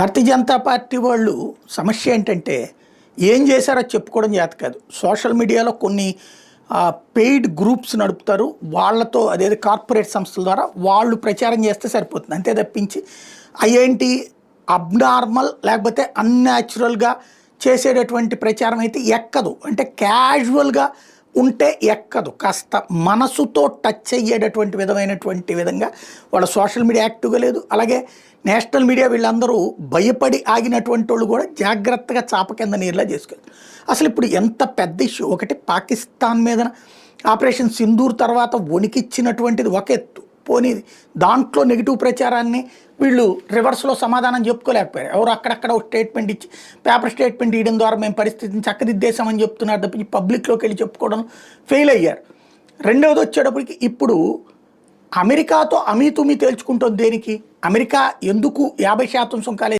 Bharatiya Janata party వాళ్ళు సమస్య ఏంటంటే ఏం చేశారో చెప్పుకోవడం చేత కాదు. సోషల్ మీడియాలో కొన్ని పెయిడ్ గ్రూప్స్ నడుపుతారు. వాళ్ళతో అదేదో కార్పొరేట్ సంస్థల ద్వారా వాళ్ళు ప్రచారం చేస్తే సరిపోతుంది. అంతే తప్పించి అవేంటి అబ్నార్మల్ లేకపోతే అన్యాచురల్గా చేసేటటువంటి ప్రచారం అయితే ఎక్కదు. అంటే క్యాజువల్గా ఉంటే ఎక్కదు. కాస్త మనసుతో టచ్ అయ్యేటటువంటి విధంగా వాళ్ళ సోషల్ మీడియా యాక్టివ్గా లేదు. అలాగే నేషనల్ మీడియా వీళ్ళందరూ భయపడి ఆగినటువంటి వాళ్ళు కూడా జాగ్రత్తగా చాప కింద నీరులా చేసుకెళ్తారు. అసలు ఇప్పుడు ఎంత పెద్ద ఇష్యూ. ఒకటి పాకిస్తాన్ మీద ఆపరేషన్ సింధూర్ తర్వాత వణికిచ్చినటువంటిది ఒక ఎత్తు. పోనీ దాంట్లో నెగిటివ్ ప్రచారాన్ని వీళ్ళు రివర్స్లో సమాధానం చెప్పుకోలేకపోయారు. ఎవరు అక్కడక్కడ ఒక స్టేట్మెంట్ ఇచ్చి పేపర్ స్టేట్మెంట్ ఇవ్వడం ద్వారా మేము పరిస్థితిని చక్కదిద్దేశామని చెప్తున్నారు తప్పించి పబ్లిక్లోకి వెళ్ళి చెప్పుకోవడం ఫెయిల్ అయ్యారు. రెండవది వచ్చేటప్పటికి ఇప్పుడు అమెరికాతో అమీతుమీ తేల్చుకుంటుంది. దేనికి? అమెరికా ఎందుకు 50% సుంకాలు